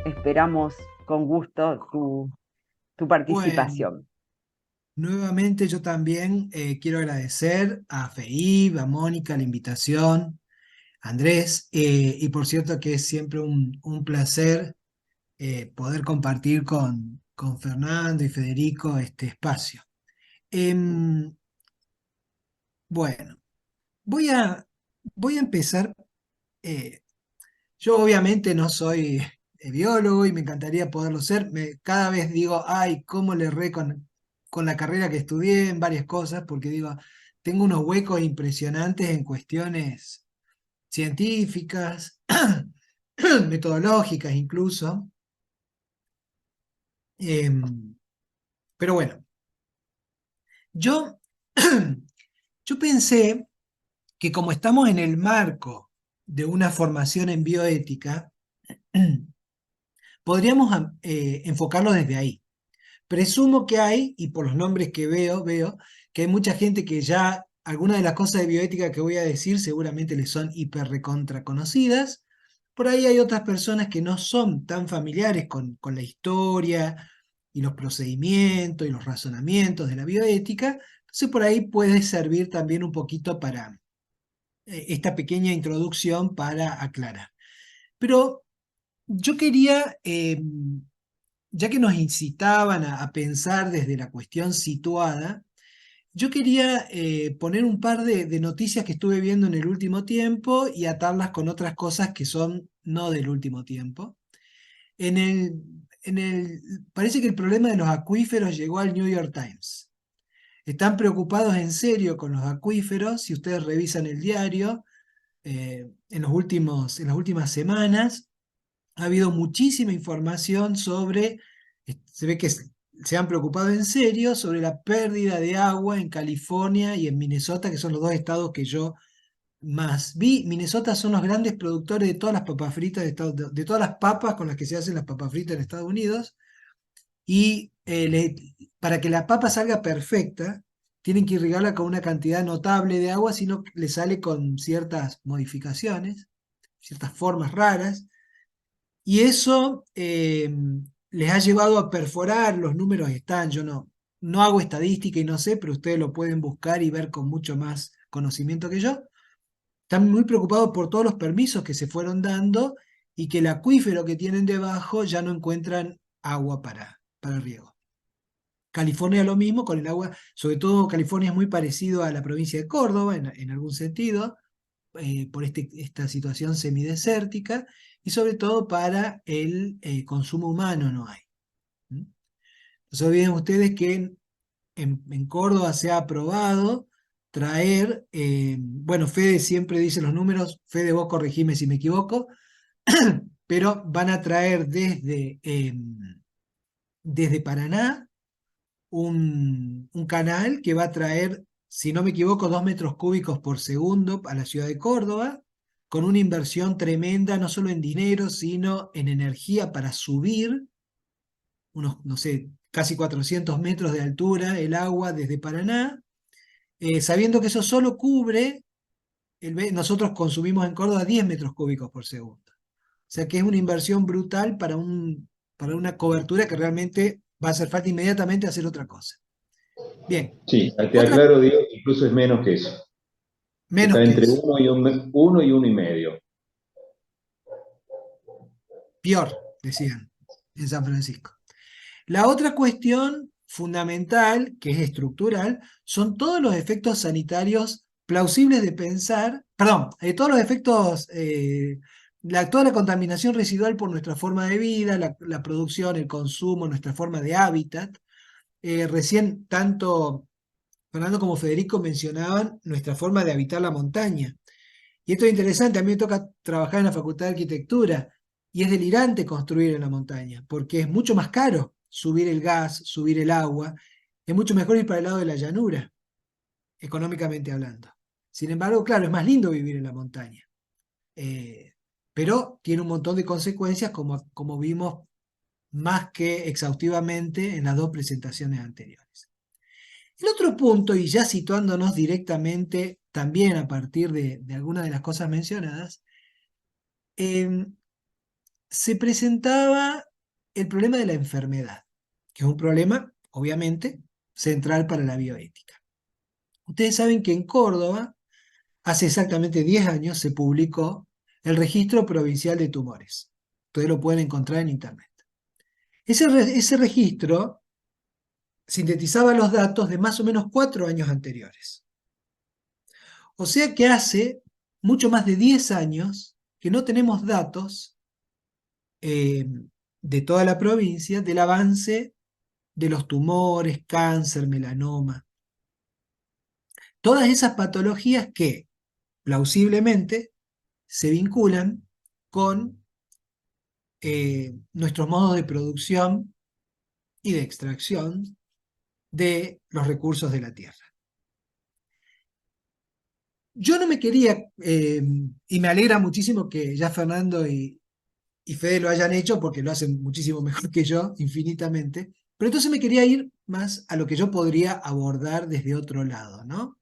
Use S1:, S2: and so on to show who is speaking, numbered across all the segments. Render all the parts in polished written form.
S1: esperamos con gusto tu
S2: Bueno,
S1: participación.
S2: nuevamente yo también quiero agradecer a FEIB, a Mónica la invitación, a Andrés, y por cierto que es siempre un placer poder compartir con Fernando y Federico este espacio. Em, bueno, voy a, voy a empezar. eh, yo obviamente no soy biólogo y me encantaría poderlo ser. Cada vez digo, ay, cómo le erré con la carrera que estudié en varias cosas, porque digo, tengo unos huecos impresionantes en cuestiones científicas, metodológicas incluso. Em, pero bueno, yo, yo pensé que como estamos en el marco de una formación en bioética, podríamos enfocarlo desde ahí. Presumo que hay, y por los nombres que veo que hay mucha gente que ya algunas de las cosas de bioética que voy a decir seguramente les son hiper recontra conocidas. Por ahí hay otras personas que no son tan familiares con la historia y los procedimientos y los razonamientos de la bioética. Entonces por ahí puede servir también un poquito para esta pequeña introducción para aclarar. Pero yo quería, ya que nos incitaban a pensar desde la cuestión situada, yo quería poner un par de noticias que estuve viendo en el último tiempo y atarlas con otras cosas que son no del último tiempo. En el, parece que el problema de los acuíferos llegó al New York Times. Están preocupados en serio con los acuíferos. Si ustedes revisan el diario, en las últimas semanas ha habido muchísima información sobre, se ve que se han preocupado en serio sobre la pérdida de agua en California y en Minnesota, que son los dos estados que yo más vi. Minnesota son los grandes productores de todas las papas fritas de todas las papas con las que se hacen las papas fritas en Estados Unidos. Y para que la papa salga perfecta, tienen que irrigarla con una cantidad notable de agua, sino le sale con ciertas modificaciones, ciertas formas raras. Y eso les ha llevado a perforar, los números están, yo no hago estadística y no sé, pero ustedes lo pueden buscar y ver con mucho más conocimiento que yo. Están muy preocupados por todos los permisos que se fueron dando y que el acuífero que tienen debajo ya no encuentran agua para riego. California lo mismo con el agua, sobre todo California es muy parecido a la provincia de Córdoba en algún sentido, por esta situación semidesértica y sobre todo para el consumo humano no hay. ¿Mm? No se olviden ustedes que en Córdoba se ha aprobado traer, bueno, Fede siempre dice los números, Fede vos corregime si me equivoco, pero van a traer desde Paraná un canal que va a traer, si no me equivoco, 2 metros cúbicos por segundo a la ciudad de Córdoba, con una inversión tremenda, no solo en dinero, sino en energía para subir unos, no sé, casi 400 metros de altura el agua desde Paraná, sabiendo que eso solo cubre, nosotros consumimos en Córdoba 10 metros cúbicos por segundo. O sea que es una inversión brutal para una cobertura que realmente va a hacer falta inmediatamente hacer otra cosa. Bien,
S3: Sí, te
S2: otra
S3: aclaro, Diego, que incluso es menos que eso.
S2: menos
S3: Está
S2: que
S3: entre
S2: eso.
S3: uno y uno y medio.
S2: Peor, decían en San Francisco. La otra cuestión fundamental, que es estructural, son todos los efectos sanitarios plausibles de pensar, perdón, todos los efectos, toda la contaminación residual por nuestra forma de vida, la producción, el consumo, nuestra forma de hábitat. Recién tanto Fernando como Federico mencionaban nuestra forma de habitar la montaña. Y esto es interesante, a mí me toca trabajar en la Facultad de Arquitectura y es delirante construir en la montaña, porque es mucho más caro subir el gas, subir el agua, es mucho mejor ir para el lado de la llanura, económicamente hablando. Sin embargo, claro, es más lindo vivir en la montaña, eh, pero tiene un montón de consecuencias como vimos más que exhaustivamente en las dos presentaciones anteriores. El otro punto, y ya situándonos directamente también a partir de algunas de las cosas mencionadas, eh, se presentaba el problema de la enfermedad, que es un problema, obviamente, central para la bioética. Ustedes saben que en Córdoba, hace exactamente 10 años, se publicó el Registro Provincial de Tumores. Ustedes lo pueden encontrar en internet. Ese registro sintetizaba los datos de más o menos 4 años anteriores. O sea que hace mucho más de 10 años que no tenemos datos de toda la provincia del avance de los tumores, cáncer, melanoma. Todas esas patologías que plausiblemente se vinculan con nuestros modos de producción y de extracción de los recursos de la tierra. Yo no me quería, y me alegra muchísimo que ya Fernando y Fede lo hayan hecho, porque lo hacen muchísimo mejor que yo, infinitamente, pero entonces me quería ir más a lo que yo podría abordar desde otro lado, ¿no?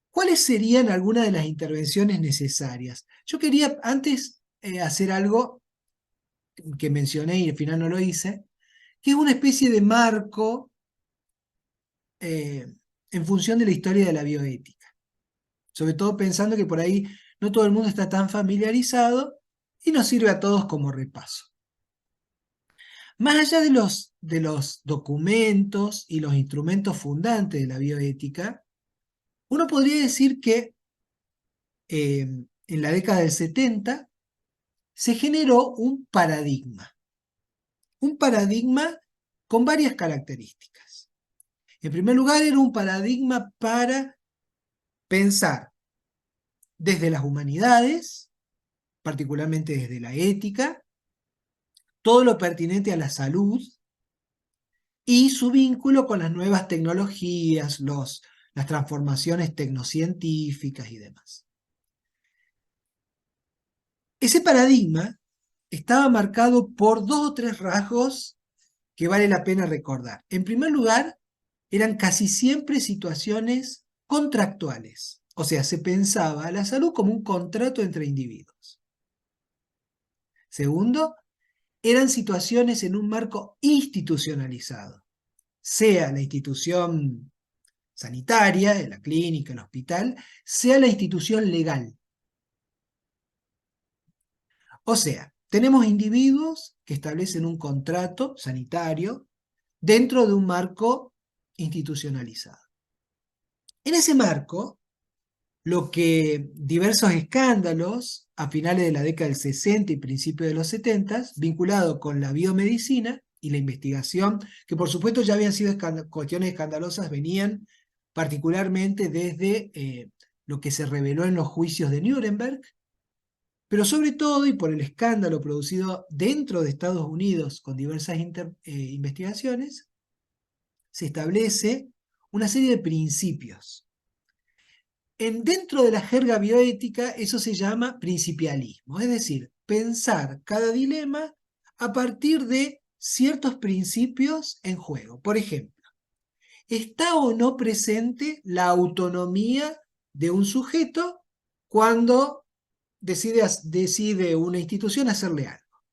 S2: ¿Cuáles serían algunas de las intervenciones necesarias? Yo quería antes hacer algo que mencioné y al final no lo hice, que es una especie de marco en función de la historia de la bioética. Sobre todo pensando que por ahí no todo el mundo está tan familiarizado y nos sirve a todos como repaso. Más allá de los documentos y los instrumentos fundantes de la bioética, uno podría decir que en la década del 70 se generó un paradigma con varias características. En primer lugar, era un paradigma para pensar desde las humanidades, particularmente desde la ética, todo lo pertinente a la salud y su vínculo con las nuevas tecnologías, las transformaciones tecnocientíficas y demás. Ese paradigma estaba marcado por 2 o 3 rasgos que vale la pena recordar. En primer lugar, eran casi siempre situaciones contractuales, o sea, se pensaba la salud como un contrato entre individuos. Segundo, eran situaciones en un marco institucionalizado, sea la institución sanitaria, la clínica, el hospital, sea la institución legal. O sea, tenemos individuos que establecen un contrato sanitario dentro de un marco institucionalizado. En ese marco, lo que diversos escándalos a finales de la década del 60 y principios de los 70, vinculado con la biomedicina y la investigación, que por supuesto ya habían sido cuestiones escandalosas, venían particularmente desde lo que se reveló en los juicios de Nuremberg, pero sobre todo, y por el escándalo producido dentro de Estados Unidos con diversas investigaciones, se establece una serie de principios. Dentro de la jerga bioética eso se llama principialismo, es decir, pensar cada dilema a partir de ciertos principios en juego. Por ejemplo, ¿está o no presente la autonomía de un sujeto cuando decide una institución hacerle algo?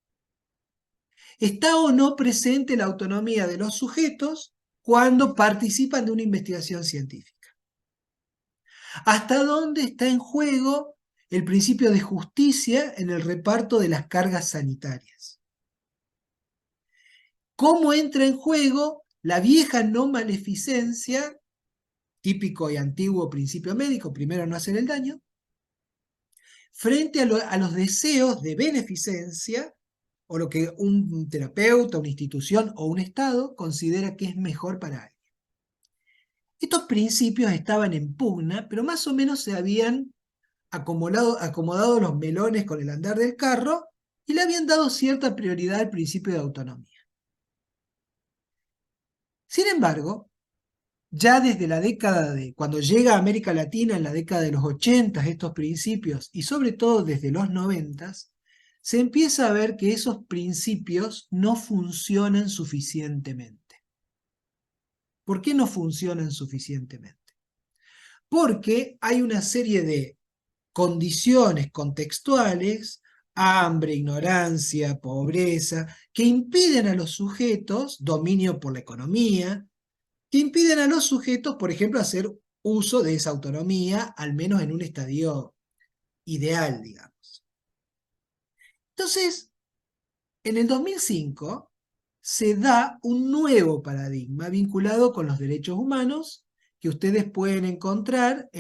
S2: ¿Está o no presente la autonomía de los sujetos cuando participan de una investigación científica? ¿Hasta dónde está en juego el principio de justicia en el reparto de las cargas sanitarias? ¿Cómo entra en juego la vieja no maleficencia, típico y antiguo principio médico, primero no hacer el daño, frente a los deseos de beneficencia, o lo que un terapeuta, una institución o un Estado considera que es mejor para alguien? Estos principios estaban en pugna, pero más o menos se habían acomodado los melones con el andar del carro y le habían dado cierta prioridad al principio de autonomía. Sin embargo, ya desde la década cuando llega a América Latina en la década de los 80 estos principios, y sobre todo desde los 90, se empieza a ver que esos principios no funcionan suficientemente. ¿Por qué no funcionan suficientemente? Porque hay una serie de condiciones contextuales, hambre, ignorancia, pobreza, que impiden a los sujetos, dominio por la economía, que impiden a los sujetos, por ejemplo, hacer uso de esa autonomía, al menos en un estadio ideal, digamos. Entonces, en el 2005 se da un nuevo paradigma vinculado con los derechos humanos que ustedes pueden encontrar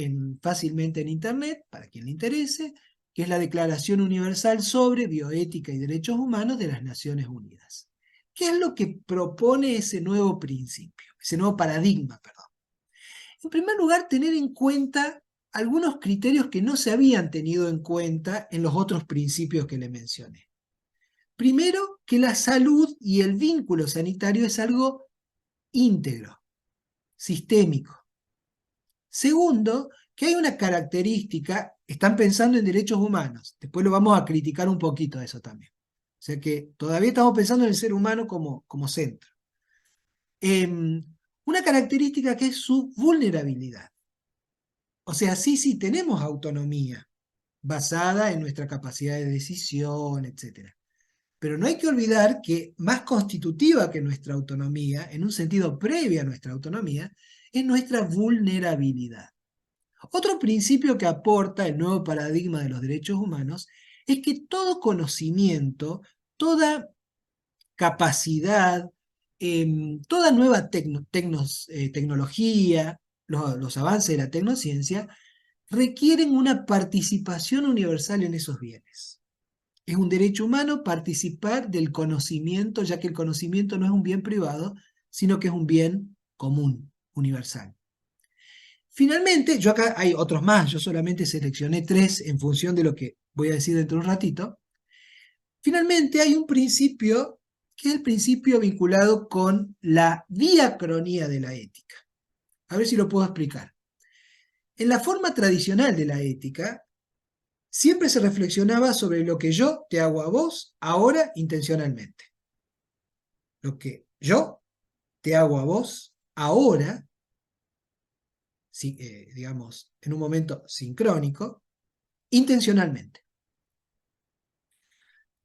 S2: fácilmente en Internet, para quien le interese, que es la Declaración Universal sobre Bioética y Derechos Humanos de las Naciones Unidas. ¿Qué es lo que propone ese nuevo principio, ese nuevo paradigma, perdón? En primer lugar, tener en cuenta algunos criterios que no se habían tenido en cuenta en los otros principios que le mencioné. Primero, que la salud y el vínculo sanitario es algo íntegro, sistémico. Segundo, que hay una característica, están pensando en derechos humanos, después lo vamos a criticar un poquito a eso también. O sea que todavía estamos pensando en el ser humano como centro. Una característica que es su vulnerabilidad. O sea, sí, tenemos autonomía, basada en nuestra capacidad de decisión, etc. Pero no hay que olvidar que más constitutiva que nuestra autonomía, en un sentido previo a nuestra autonomía, es nuestra vulnerabilidad. Otro principio que aporta el nuevo paradigma de los derechos humanos es que todo conocimiento, toda capacidad, toda nueva tecnología, los avances de la tecnociencia, requieren una participación universal en esos bienes. Es un derecho humano participar del conocimiento, ya que el conocimiento no es un bien privado, sino que es un bien común, universal. Finalmente, yo acá hay otros más, yo solamente seleccioné 3 en función de lo que voy a decir dentro de un ratito. Finalmente hay un principio que es el principio vinculado con la diacronía de la ética. A ver si lo puedo explicar. En la forma tradicional de la ética, siempre se reflexionaba sobre lo que yo te hago a vos ahora intencionalmente. Lo que yo te hago a vos ahora, digamos, en un momento sincrónico, intencionalmente.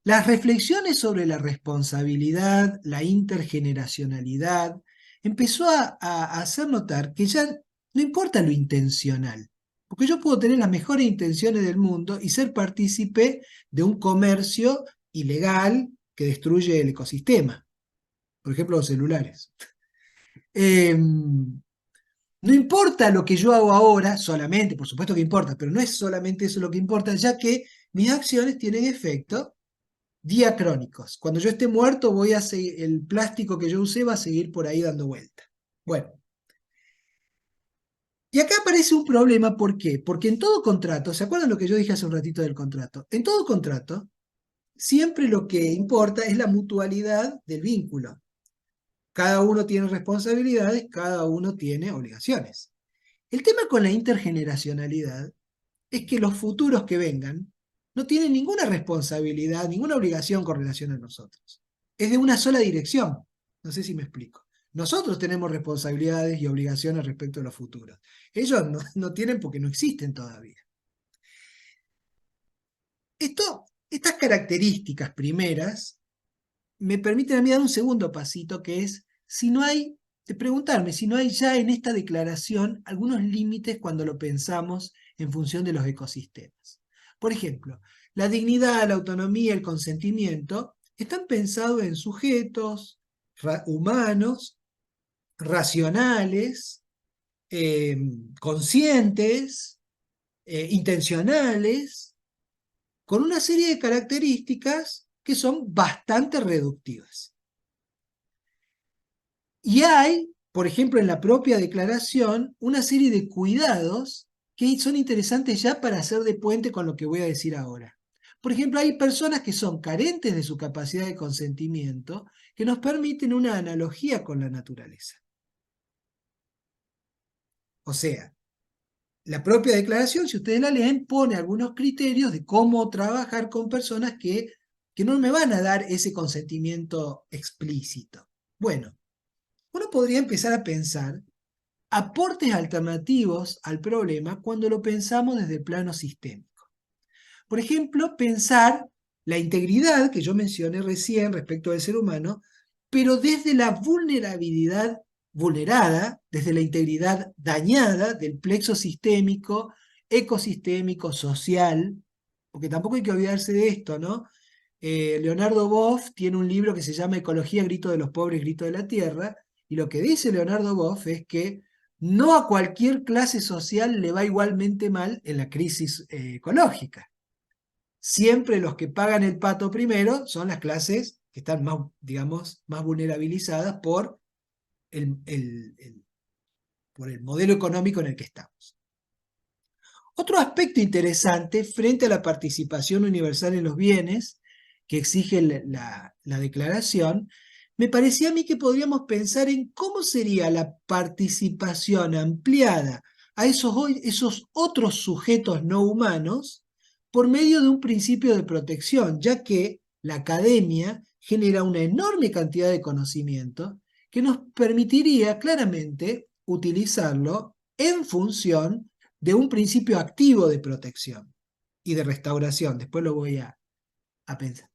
S2: Las reflexiones sobre la responsabilidad, la intergeneracionalidad, empezó a hacer notar que ya no importa lo intencional, porque yo puedo tener las mejores intenciones del mundo y ser partícipe de un comercio ilegal que destruye el ecosistema, por ejemplo los celulares. No importa lo que yo hago ahora solamente, por supuesto que importa, pero no es solamente eso lo que importa, ya que mis acciones tienen efecto diacrónicos. Cuando yo esté muerto, el plástico que yo usé va a seguir por ahí dando vuelta. Bueno. Y acá aparece un problema, ¿por qué? Porque en todo contrato, ¿se acuerdan lo que yo dije hace un ratito del contrato? En todo contrato, siempre lo que importa es la mutualidad del vínculo. Cada uno tiene responsabilidades, cada uno tiene obligaciones. El tema con la intergeneracionalidad es que los futuros que vengan no tienen ninguna responsabilidad, ninguna obligación con relación a nosotros. Es de una sola dirección. No sé si me explico. Nosotros tenemos responsabilidades y obligaciones respecto a los futuros. Ellos no tienen porque no existen todavía. Estas características primeras me permiten a mí dar un segundo pasito, que es de preguntarme si no hay ya en esta declaración algunos límites cuando lo pensamos en función de los ecosistemas. Por ejemplo, la dignidad, la autonomía, el consentimiento están pensados en sujetos humanos, racionales, conscientes, intencionales, con una serie de características que son bastante reductivas. Y hay, por ejemplo, en la propia declaración, una serie de cuidados que son interesantes ya para hacer de puente con lo que voy a decir ahora. Por ejemplo, hay personas que son carentes de su capacidad de consentimiento que nos permiten una analogía con la naturaleza. O sea, la propia declaración, si ustedes la leen, pone algunos criterios de cómo trabajar con personas que no me van a dar ese consentimiento explícito. Bueno, uno podría empezar a pensar aportes alternativos al problema cuando lo pensamos desde el plano sistémico. Por ejemplo, pensar la integridad que yo mencioné recién respecto del ser humano, pero desde la vulnerabilidad vulnerada, desde la integridad dañada del plexo sistémico, ecosistémico, social, porque tampoco hay que olvidarse de esto, ¿no? Leonardo Boff tiene un libro que se llama Ecología, grito de los pobres, grito de la tierra, y lo que dice Leonardo Boff es que no a cualquier clase social le va igualmente mal en la crisis ecológica. Siempre los que pagan el pato primero son las clases que están más, digamos, más vulnerabilizadas por el modelo económico en el que estamos. Otro aspecto interesante frente a la participación universal en los bienes que exige la declaración, me parecía a mí que podríamos pensar en cómo sería la participación ampliada a esos otros sujetos no humanos por medio de un principio de protección, ya que la academia genera una enorme cantidad de conocimiento que nos permitiría claramente utilizarlo en función de un principio activo de protección y de restauración. Después lo voy a pensar.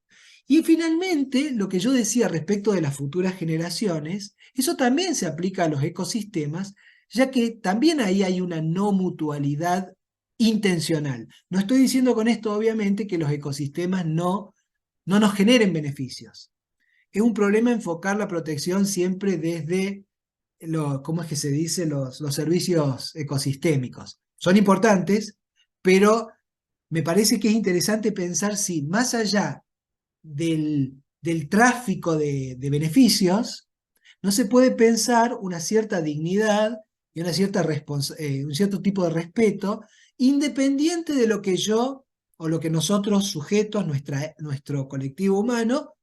S2: Y finalmente, lo que yo decía respecto de las futuras generaciones, eso también se aplica a los ecosistemas, ya que también ahí hay una no mutualidad intencional. No estoy diciendo con esto, obviamente, que los ecosistemas no nos generen beneficios. Es un problema enfocar la protección siempre desde, ¿cómo es que se dice? Los servicios ecosistémicos. Son importantes, pero me parece que es interesante pensar si más allá del tráfico de beneficios, no se puede pensar una cierta dignidad y un cierto tipo de respeto, independiente de lo que yo o lo que nosotros sujetos, nuestro colectivo humano,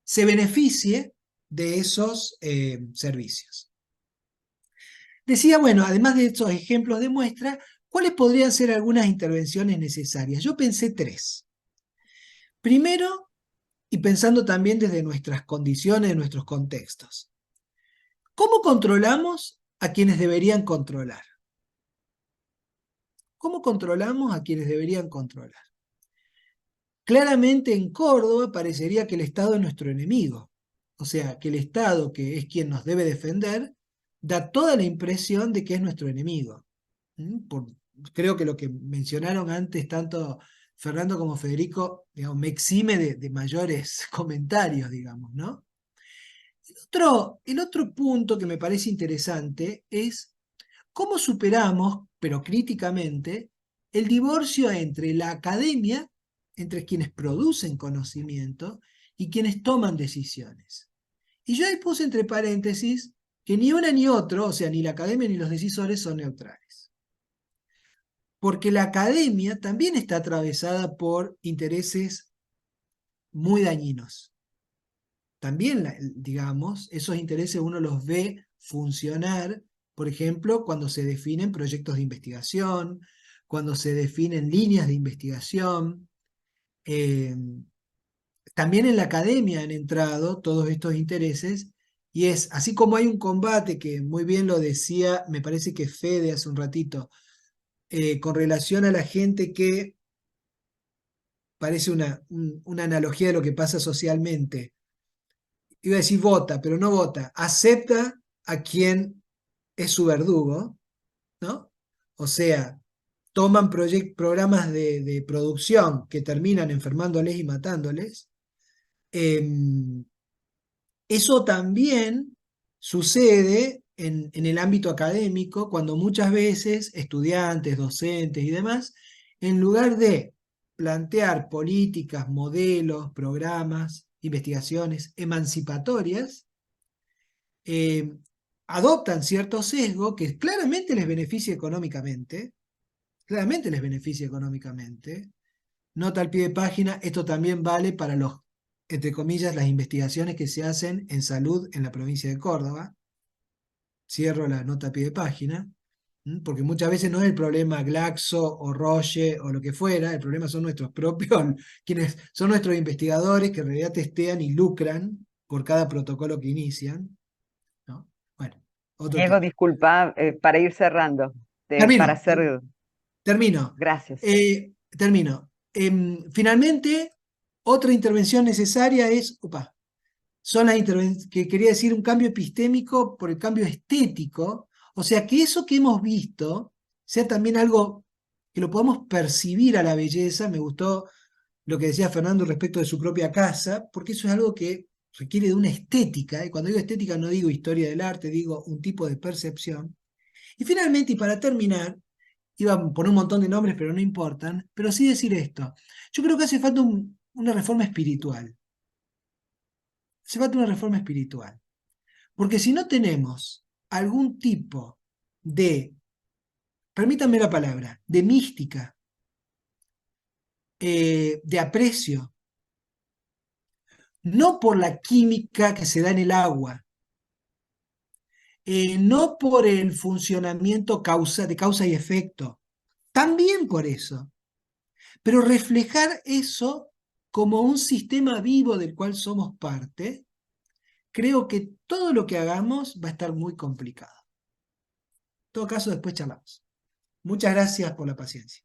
S2: se beneficie de esos servicios. Decía, bueno, además de estos ejemplos de muestra, ¿cuáles podrían ser algunas intervenciones necesarias? Yo pensé tres. Primero, y pensando también desde nuestras condiciones, nuestros contextos. ¿Cómo controlamos a quienes deberían controlar? ¿Cómo controlamos a quienes deberían controlar? Claramente en Córdoba parecería que el Estado es nuestro enemigo. O sea, que el Estado, que es quien nos debe defender, da toda la impresión de que es nuestro enemigo. Creo que lo que mencionaron antes, tanto Fernando como Federico, digamos, me exime de mayores comentarios, digamos, ¿no? El otro punto que me parece interesante es cómo superamos, pero críticamente, el divorcio entre la academia, entre quienes producen conocimiento y quienes toman decisiones. Y yo ahí puse entre paréntesis que ni una ni otro, o sea, ni la academia ni los decisores son neutrales. Porque la academia también está atravesada por intereses muy dañinos. También, digamos, esos intereses uno los ve funcionar, por ejemplo, cuando se definen proyectos de investigación, cuando se definen líneas de investigación. También en la academia han entrado todos estos intereses y es, así como hay un combate que muy bien lo decía, me parece que Fede hace un ratito, con relación a la gente que parece una analogía de lo que pasa socialmente. Iba a decir vota, pero no vota, acepta a quien es su verdugo, ¿no? O sea, toman programas de producción que terminan enfermándoles y matándoles. Eso también sucede en el ámbito académico cuando muchas veces estudiantes, docentes y demás, en lugar de plantear políticas, modelos, programas, investigaciones emancipatorias, eh, adoptan cierto sesgo que claramente les beneficia económicamente, claramente les beneficia económicamente. Nota al pie de página, esto también vale para los, entre comillas, las investigaciones que se hacen en salud en la provincia de Córdoba. Cierro la nota a pie de página, porque muchas veces no es el problema Glaxo o Roche o lo que fuera, el problema son nuestros propios, quienes son nuestros investigadores que en realidad testean y lucran por cada protocolo que inician, ¿no? Bueno, otro
S1: Diego,
S2: tema.
S1: disculpa, para ir cerrando, para
S2: Termino,
S1: hacer,
S2: termino.
S1: gracias.
S2: Termino. Finalmente, otra intervención necesaria es, son las que quería decir un cambio epistémico por el cambio estético, o sea, que eso que hemos visto sea también algo que lo podamos percibir a la belleza. Me gustó lo que decía Fernando respecto de su propia casa, porque eso es algo que requiere de una estética, y cuando digo estética no digo historia del arte, digo un tipo de percepción. Y finalmente, y para terminar, iba a poner un montón de nombres, pero no importan, pero sí decir esto. Yo creo que hace falta una reforma espiritual. Hace falta una reforma espiritual. Porque si no tenemos algún tipo de, permítanme la palabra, de mística, de aprecio, no por la química que se da en el agua, no por el funcionamiento de causa y efecto, también por eso, pero reflejar eso como un sistema vivo del cual somos parte, creo que todo lo que hagamos va a estar muy complicado. En todo caso, después charlamos. Muchas gracias por la paciencia.